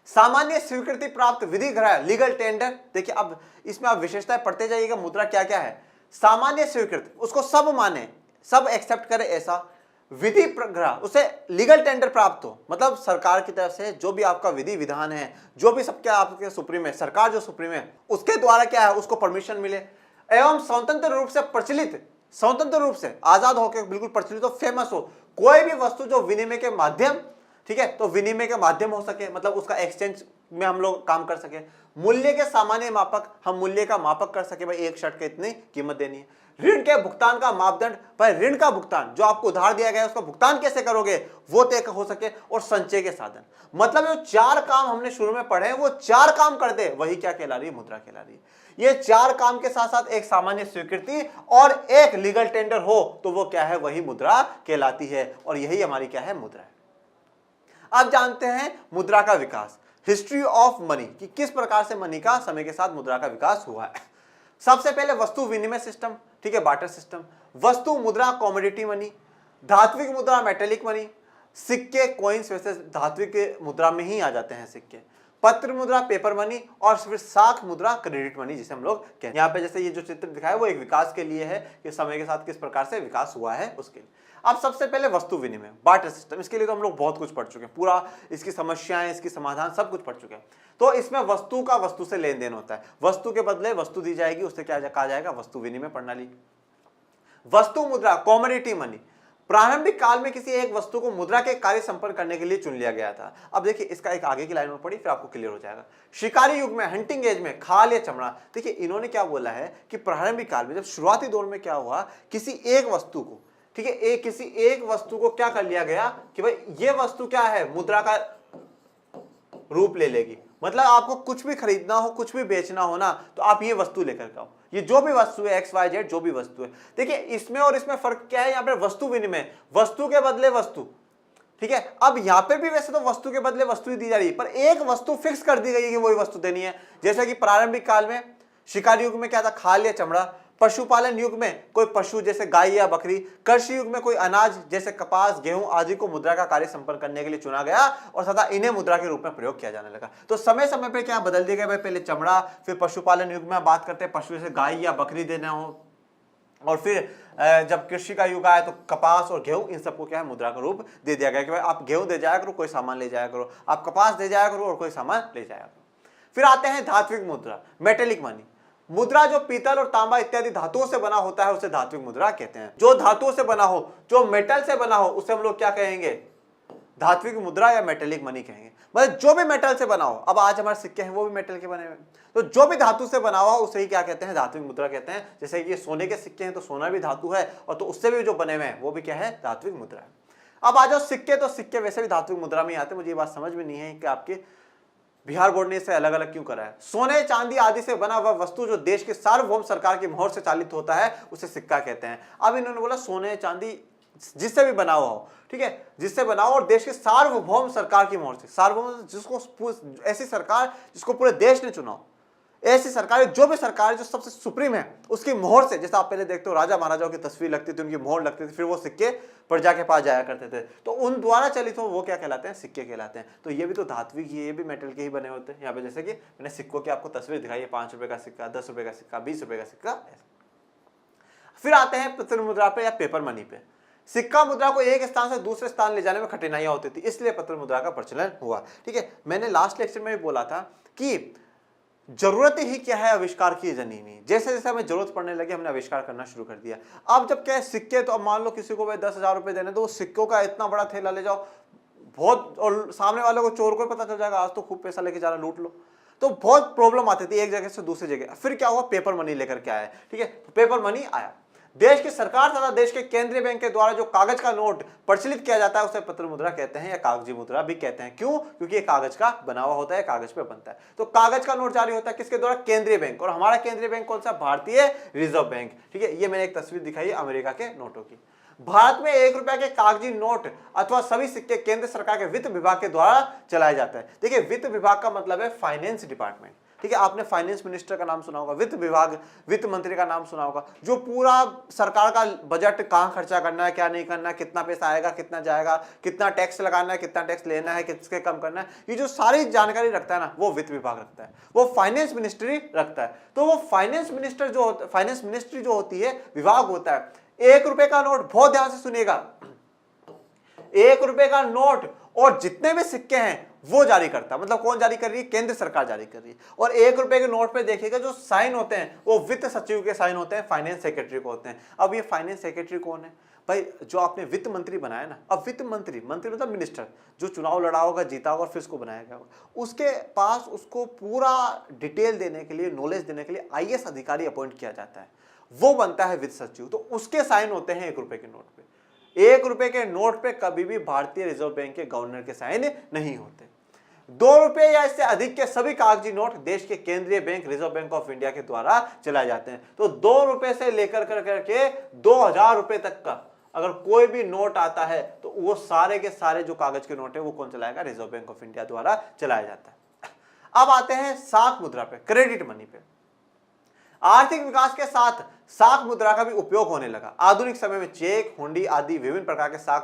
[SPEAKER 1] सामान्य स्वीकृति प्राप्त विधिग्राह्य लीगल टेंडर, देखिए अब इसमें आप विशेषताएं पढ़ते जाइएगा। मुद्रा क्या क्या है? सामान्य स्वीकृत, उसको सब माने, सब एक्सेप्ट करे ऐसा। विधि प्रग्रह, उसे लीगल टेंडर प्राप्त हो, मतलब सरकार की तरफ से जो भी आपका विधि विधान है, जो भी सबके आपके सुप्रीम है, सरकार जो सुप्रीम है, उसके द्वारा क्या है उसको परमिशन मिले। एवं स्वतंत्र रूप से प्रचलित, स्वतंत्र रूप से आजाद होकर बिल्कुल प्रचलित हो, फेमस हो, कोई भी वस्तु जो विनिमय के माध्यम, ठीक है, तो विनिमय के माध्यम हो सके, मतलब उसका एक्सचेंज में हम लोग काम कर सके। मूल्य के सामान्य मापक, हम मूल्य का मापक कर सके, भाई एक शर्ट के इतनी कीमत देनी है। ऋण के भुगतान का मापदंड, भाई ऋण का भुगतान जो आपको उधार दिया गया है उसका भुगतान कैसे करोगे वो तय हो सके। और संचय के साधन, मतलब जो चार काम हमने शुरू में पढ़े हैं वो चार काम कर दे, वही क्या कहला रही है, मुद्रा कहला रही है। ये चार काम के साथ साथ एक सामान्य स्वीकृति और एक लीगल टेंडर हो तो वो क्या है, वही मुद्रा कहलाती है। और यही हमारी क्या है, मुद्रा है। अब जानते हैं मुद्रा का विकास, हिस्ट्री ऑफ मनी, कि किस प्रकार से मनी का समय के साथ मुद्रा का विकास हुआ है। सबसे पहले वस्तु विनिमय सिस्टम, ठीक है, बार्टर सिस्टम। वस्तु मुद्रा कॉमोडिटी मनी, धात्विक मुद्रा मेटेलिक मनी, सिक्के कॉइन्स वैसे धात्विक मुद्रा में ही आ जाते हैं सिक्के, पत्र मुद्रा पेपर मनी, और फिर साख मुद्रा क्रेडिट मनी जिसे हम लोग कहते हैं। यहाँ पे जैसे ये जो चित्र दिखाया वो एक विकास के लिए है कि समय के साथ किस प्रकार से विकास हुआ है उसके लिए। अब सबसे पहले वस्तु विनिमय बार्टर सिस्टम, इसके लिए तो हम लोग बहुत कुछ पढ़ चुके हैं, पूरा इसकी समस्याएं, इसकी समाधान सब कुछ पढ़ चुके हैं। तो इसमें वस्तु का वस्तु से लेन देन होता है, वस्तु के बदले वस्तु दी जाएगी, उससे क्या कहा जाएगा, वस्तु विनिमय प्रणाली। वस्तु मुद्रा कॉमोडिटी मनी, प्रारंभिक काल में किसी एक वस्तु को मुद्रा के कार्य संपन्न करने के लिए चुन लिया गया था। अब देखिए इसका एक आगे की लाइन में पढ़ी, फिर आपको क्लियर हो जाएगा। शिकारी युग में, हंटिंग एज में खाल या चमड़ा, देखिए इन्होंने क्या बोला है कि प्रारंभिक काल में, जब शुरुआती दौर में क्या हुआ, किसी एक वस्तु को, ठीक है, किसी एक वस्तु को क्या कर लिया गया कि भाई ये वस्तु क्या है, मुद्रा का रूप ले लेगी। मतलब आपको कुछ भी खरीदना हो, कुछ भी बेचना हो ना, तो आप ये वस्तु लेकर के आओ। ये जो भी वस्तु है, एक्स वाई जेड जो भी वस्तु है, देखिए इसमें और इसमें फर्क क्या है, यहाँ पे वस्तु विनिमय, वस्तु के बदले वस्तु, ठीक है। अब यहाँ पे भी वैसे तो वस्तु के बदले वस्तु ही दी जा रही है, पर एक वस्तु फिक्स कर दी गई है कि वही वस्तु देनी है। जैसे कि प्रारंभिक काल में, शिकारी युग में क्या था, खाल या चमड़ा। पशुपालन युग में कोई पशु जैसे गाय या बकरी। कृषि युग में कोई अनाज जैसे कपास, गेहूं आदि को मुद्रा का कार्य संपन्न करने के लिए चुना गया और तथा इन्हें मुद्रा के रूप में प्रयोग किया जाने लगा। तो समय समय पे क्या बदल दिया गया, भाई पहले चमड़ा, फिर पशुपालन युग में बात करते हैं पशु जैसे गाय या बकरी देना हो, और फिर जब कृषि का युग आया तो कपास और गेहूं, इन सबको क्या है, मुद्रा का रूप दे दिया गया कि भाई आप गेहूं दे जाया करो, कोई सामान ले जाया करो, आप कपास दे जाया करो और कोई सामान ले जाया करो। फिर आते हैं धात्विक मुद्रा, मेटेलिक मनी। मुद्रा जो पीतल और तांबा इत्यादि धातुओं से बना होता है उसे धात्विक मुद्रा कहते हैं। जो धातुओं से बना हो, जो मेटल से बना हो, उसे हम लोग क्या कहेंगे, धात्विक मुद्रा या मेटेलिक मनी कहेंगे। मतलब जो भी मेटल से बना हो, अब आज हमारे सिक्के हैं वो भी मेटल के बने हुए, तो जो भी धातु से बना हुआ उसे ही क्या कहते हैं, धात्विक मुद्रा कहते हैं। जैसे ये सोने के सिक्के हैं तो सोना भी धातु है, और तो उससे भी जो बने हुए हैं वो भी क्या है, धात्विक मुद्रा है। अब आ जाओ सिक्के, तो सिक्के वैसे भी धात्विक मुद्रा में आते हैं। मुझे ये बात समझ में नहीं है कि आपके बिहार बोर्ड ने इसे अलग अलग क्यों करा है? सोने चांदी आदि से बना हुआ वस्तु जो देश की सार्वभौम सरकार की मोहर से चालित होता है उसे सिक्का कहते हैं। अब इन्होंने बोला सोने चांदी जिससे भी बना हुआ हो, ठीक है, जिससे बना हो और देश की सार्वभौम सरकार की मोहर से, सार्वभौम जिसको ऐसी सरकार जिसको पूरे देश ने चुना हो, ऐसी सरकार जो भी सरकार जो सबसे सुप्रीम है उसकी मोहर से, जैसे आप पहले देखते हो राजा महाराजाओं की तस्वीर लगती थी, उनकी मोहर लगती थी, फिर वो सिक्के प्रजा के पास जाया करते थे, तो उन द्वारा चलित हो वो क्या कहलाते हैं? सिक्के कहलाते हैं। तो ये भी तो धात्विक ही है, ये भी मेटल के ही बने होते हैं। यहाँ पे जैसे कि मैंने सिक्कों की आपको तस्वीर दिखाई है, 5 रुपए का सिक्का, 10 रुपए का सिक्का, 20 रुपए का सिक्का। फिर आते हैं पत्र मुद्रा पे या पेपर मनी पे। सिक्का मुद्रा को एक स्थान से दूसरे स्थान ले जाने में कठिनाइयां होती थी, इसलिए पत्र मुद्रा का प्रचलन हुआ। ठीक है, मैंने लास्ट लेक्चर में भी बोला था कि जरूरत ही क्या है आविष्कार की जननी। जैसे जैसे हमें जरूरत पड़ने लगी हमने आविष्कार करना शुरू कर दिया। अब जब क्या है सिक्के, तो अब मान लो किसी को भाई 10,000 रुपए देने, तो वो सिक्कों का इतना बड़ा थैला ले जाओ बहुत, और सामने वाले को चोर को पता चल जाएगा आज तो खूब पैसा लेके जा रहा, लूट लो, तो बहुत प्रॉब्लम आती थी एक जगह से दूसरी जगह। फिर क्या हुआ? पेपर मनी लेकर के आया। ठीक है, तो पेपर मनी आया। देश की सरकार तथा देश के केंद्रीय बैंक के द्वारा जो कागज का नोट प्रचलित किया जाता है उसे पत्र मुद्रा कहते हैं या कागजी मुद्रा भी कहते हैं। क्यों? क्योंकि ये कागज का बना हुआ होता है, कागज पे बनता है। तो कागज का नोट जारी होता है किसके द्वारा? केंद्रीय बैंक। और हमारा केंद्रीय बैंक कौन सा? भारतीय रिजर्व बैंक। ठीक है, ये मैंने एक तस्वीर दिखाई है अमेरिका के नोटों की। भारत में 1 रुपए के कागजी नोट अथवा सभी सिक्के केंद्र सरकार के वित्त विभाग के द्वारा चलाया जाता है। देखिए, वित्त विभाग का मतलब है फाइनेंस डिपार्टमेंट। ठीक है, आपने फाइनेंस मिनिस्टर का नाम सुना होगा, वित्त विभाग, वित्त मंत्री का नाम सुना होगा, जो पूरा सरकार का बजट कहाँ खर्चा करना है, क्या नहीं करना है, कितना पैसा आएगा, कितना जाएगा, कितना टैक्स लगाना है, कितना टैक्स लेना है, किसके कम करना है, ये जो सारी जानकारी रखता है ना, वो वित्त विभाग रखता है, वो फाइनेंस मिनिस्ट्री रखता है। तो वो फाइनेंस मिनिस्ट्री जो होती है, विभाग होता है। 1 रुपए का नोट, बहुत ध्यान से सुनिएगा, 1 रुपए का नोट और जितने भी सिक्के हैं वो जारी करता है। मतलब कौन जारी कर रही है? केंद्र सरकार जारी कर रही है। और 1 रुपए के नोट पे देखिएगा जो साइन होते हैं वो वित्त सचिव के साइन होते हैं, फाइनेंस सेक्रेटरी को होते हैं। अब ये फाइनेंस सेक्रेटरी कौन है भाई? जो आपने वित्त मंत्री बनाया ना, अब वित्त मंत्री मतलब मिनिस्टर जो चुनाव लड़ा होगा, जीता होगा और फिर उसको बनाया गया होगा, उसके पास उसको पूरा डिटेल देने के लिए, नॉलेज देने के लिए IAS अधिकारी अपॉइंट किया जाता है, वो बनता है वित्त सचिव। तो उसके साइन होते हैं 1 रुपए के नोट पे। 1 रुपए के नोट पे कभी भी भारतीय रिजर्व बैंक के गवर्नर के साइन नहीं होते। 2 रुपए या इससे अधिक के सभी कागजी नोट देश के केंद्रीय bank reserve bank of India के द्वारा चलाए जाते हैं। तो 2 रुपए से लेकर करके 2000 रुपए तक का अगर कोई भी नोट आता है तो वो सारे के सारे जो कागज के नोट है वो कौन चलाएगा? रिजर्व बैंक ऑफ इंडिया द्वारा चलाया जाता है। अब आते हैं साख मुद्रा पे, क्रेडिट मनी पे। आर्थिक विकास के साथ साख मुद्रा का भी उपयोग होने लगा। आधुनिक समय में चेक, हुंडी आदि विभिन्न प्रकार के साख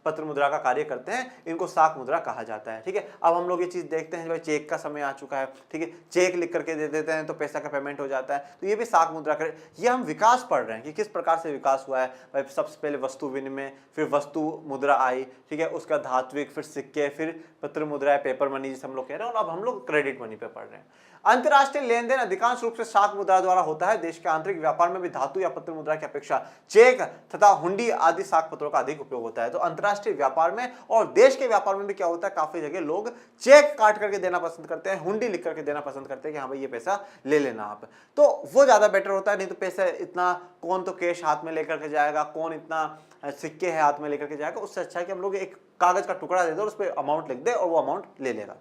[SPEAKER 1] पत्र मुद्रा का कार्य करते हैं, इनको साख मुद्रा कहा जाता है। ठीक है, अब हम लोग ये चीज देखते हैं भाई चेक का समय आ चुका है। ठीक है, चेक लिख करके दे देते हैं तो पैसा का पेमेंट हो जाता है, तो ये भी साख मुद्रा का। ये हम विकास पढ़ रहे हैं कि किस प्रकार से विकास हुआ है भाई। सबसे पहले वस्तु विनिमय, फिर वस्तु मुद्रा आई, ठीक है, उसका धात्विक, फिर सिक्के, फिर पत्र मुद्रा, पेपर मनी जिसे हम लोग कह रहे हैं, और अब हम लोग क्रेडिट मनी पे पढ़ रहे हैं। अंतरराष्ट्रीय लेन देन अधिकांश रूप से साख मुद्रा द्वारा होता है। देश के आंतरिक व्यापार में भी धातु या पत्र मुद्रा की अपेक्षा चेक तथा हुंडी आदि साख पत्रों का अधिक उपयोग होता है। तो अंतरराष्ट्रीय व्यापार में और देश के व्यापार में भी क्या होता है, काफी जगह लोग चेक काट करके देना पसंद करते हैं, हुंडी लिख करके देना पसंद करते हैं कि हाँ भाई ये पैसा ले लेना आप, तो वो ज्यादा बेटर होता है। नहीं तो पैसा इतना कौन तो कैश हाथ में लेकर के जाएगा, कौन इतना सिक्के है हाथ में लेकर के जाएगा। उससे अच्छा है कि हम लोग एक कागज का टुकड़ा दे दो और उस पर अमाउंट लिख दे और वो अमाउंट ले लेगा।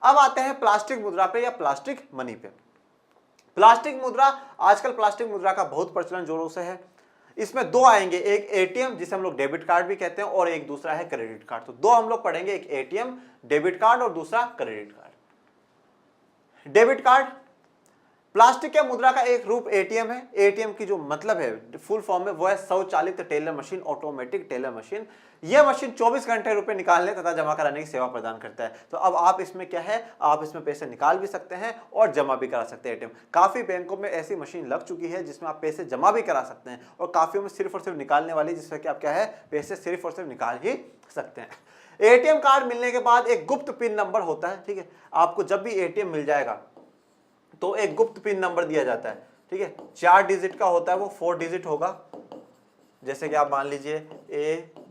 [SPEAKER 1] अब आते हैं प्लास्टिक मुद्रा पे या प्लास्टिक मनी पे। प्लास्टिक मुद्रा, आजकल प्लास्टिक मुद्रा का बहुत प्रचलन जोरों से है। इसमें 2 आएंगे, एक ATM जिसे हम लोग डेबिट कार्ड भी कहते हैं और एक दूसरा है क्रेडिट कार्ड। तो 2 हम लोग पढ़ेंगे, एक ATM डेबिट कार्ड और दूसरा credit card. Debit card plastic के मुद्रा का एक रूप ATM है। ATM की जो मतलब है फुल फॉर्म में वो है स्वचालित teller machine, automatic teller machine. यह मशीन 24 घंटे रुपए निकालने तथा जमा कराने की सेवा प्रदान करता है। तो अब आप इसमें क्या है, आप इसमें पैसे निकाल भी सकते हैं और जमा भी करा सकते हैं। ATM काफी बैंकों में ऐसी मशीन लग चुकी है जिसमें आप पैसे जमा भी करा सकते हैं, और काफियों में सिर्फ और सिर्फ निकालने वाली, जिसमें कि आप क्या है, पैसे सिर्फ और सिर्फ निकाल ही सकते हैं। ATM कार्ड मिलने के बाद एक गुप्त पिन नंबर होता है। ठीक है, आपको जब भी ATM मिल जाएगा तो एक गुप्त पिन नंबर दिया जाता है। ठीक है, 4 डिजिट का होता है, वो 4 डिजिट होगा। जैसे कि आप मान लीजिए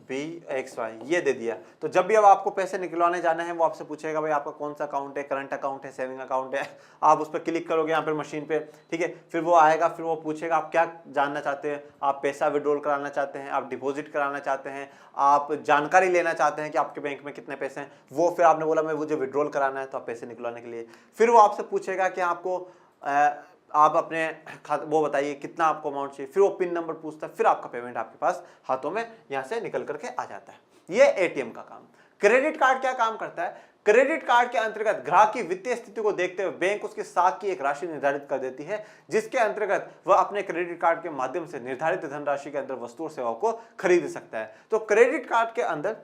[SPEAKER 1] BXY ये दे दिया। तो जब भी अब आपको पैसे निकलवाने जाने हैं वो आपसे पूछेगा भाई आपका कौन सा अकाउंट है, करंट अकाउंट है, सेविंग अकाउंट है। आप उस पर क्लिक करोगे यहाँ पर मशीन पे, ठीक है। फिर वो आएगा, फिर वो पूछेगा आप क्या जानना चाहते हैं, आप पैसा विड्रॉल कराना चाहते हैं, आप डिपॉजिट कराना चाहते हैं, आप जानकारी लेना चाहते हैं कि आपके बैंक में कितने पैसे हैं। वो फिर आपने बोला मैं मुझे विड्रॉल कराना है, तो आप पैसे निकलवाने के लिए फिर वो आपसे पूछेगा कि आपको आप अपने वो बताइए कितना आपको अमाउंट चाहिए। फिर वो पिन नंबर पूछता है, फिर आपका पेमेंट आपके पास हाथों में यहाँ से निकल करके आ जाता है। ये एटीएम का काम। क्रेडिट कार्ड क्या काम करता है? क्रेडिट कार्ड के अंतर्गत ग्राहक की वित्तीय स्थिति को देखते हुए बैंक उसके साख की एक राशि निर्धारित कर देती है, जिसके अंतर्गत वह अपने क्रेडिट कार्ड के माध्यम से निर्धारित धनराशि के अंदर वस्तु और सेवाओं को खरीद सकता है। तो क्रेडिट कार्ड के अंदर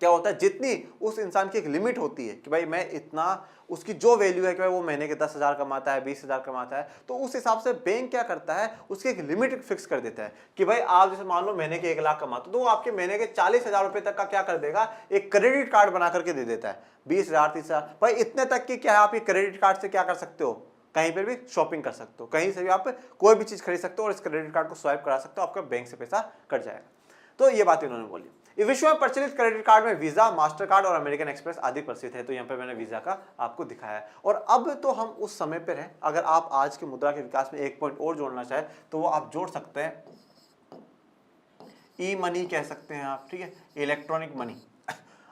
[SPEAKER 1] क्या होता है, जितनी उस इंसान की एक लिमिट होती है कि भाई मैं इतना, उसकी जो वैल्यू है कि भाई वो महीने के 10,000 कमाता है, 20,000 कमाता है, तो उस हिसाब से बैंक क्या करता है, उसकी एक लिमिट फिक्स कर देता है कि भाई आप जैसे मान लो महीने के 1 लाख कमाते हो, तो वो आपके महीने के 40,000 रुपए तक का क्या कर देगा, एक क्रेडिट कार्ड बना करके दे देता है। 20,000, 30,000, भाई इतने तक की क्या है, आप ये क्रेडिट कार्ड से क्या कर सकते हो, कहीं पर भी शॉपिंग कर सकते हो, कहीं से भी आप कोई भी चीज खरीद सकते हो और इस क्रेडिट कार्ड को स्वाइप करा सकते हो, आपका बैंक से पैसा कट जाएगा। तो ये बात इन्होंने बोली। इस विश्व में प्रचलित क्रेडिट कार्ड में वीजा, मास्टर कार्ड और अमेरिकन एक्सप्रेस आदि प्रसिद्ध है। तो यहाँ पे मैंने वीजा का आपको दिखाया है। और अब तो हम उस समय पर हैं, अगर आप आज की मुद्रा के विकास में एक पॉइंट और जोड़ना चाहे तो वो आप जोड़ सकते हैं, ई मनी कह सकते हैं आप, ठीक है, इलेक्ट्रॉनिक मनी।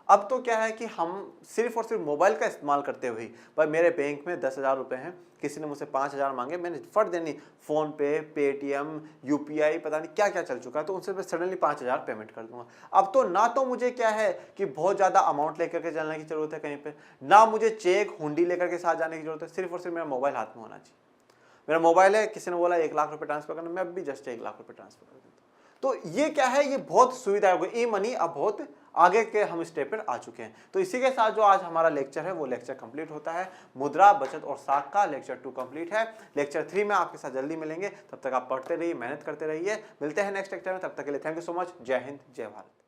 [SPEAKER 1] अब तो क्या है कि हम सिर्फ और सिर्फ मोबाइल का इस्तेमाल करते हुए, भाई मेरे बैंक में 10,000 रुपए हैं, किसी ने मुझसे 5,000 मांगे, मैंने फट देनी, फोन पे, पेटीएम, यूपीआई, पता नहीं क्या क्या चल चुका है, तो उनसे मैं सडनली 5,000 पेमेंट कर दूंगा। अब तो ना तो मुझे क्या है कि बहुत ज्यादा अमाउंट लेकर के जाने की जरूरत है कहीं पे, ना मुझे चेक हुंडी लेकर के साथ जाने की जरूरत है, सिर्फ और सिर्फ मेरा मोबाइल हाथ में होना चाहिए। मेरा मोबाइल है, किसी ने बोला 1 लाख रुपए ट्रांसफर करना, मैं भी जस्ट 1 लाख रुपए ट्रांसफर कर देता हूँ। तो ये क्या है, ये बहुत सुविधा हो गई। ई मनी अब बहुत आगे के हम स्टेप पर आ चुके हैं। तो इसी के साथ जो आज हमारा लेक्चर है वो लेक्चर कंप्लीट होता है। मुद्रा, बचत और साख का लेक्चर 2 कंप्लीट है। लेक्चर 3 में आपके साथ जल्दी मिलेंगे, तब तक आप पढ़ते रहिए, मेहनत करते रहिए। मिलते हैं नेक्स्ट लेक्चर में, तब तक के लिए थैंक यू सो मच। जय हिंद, जय भारत।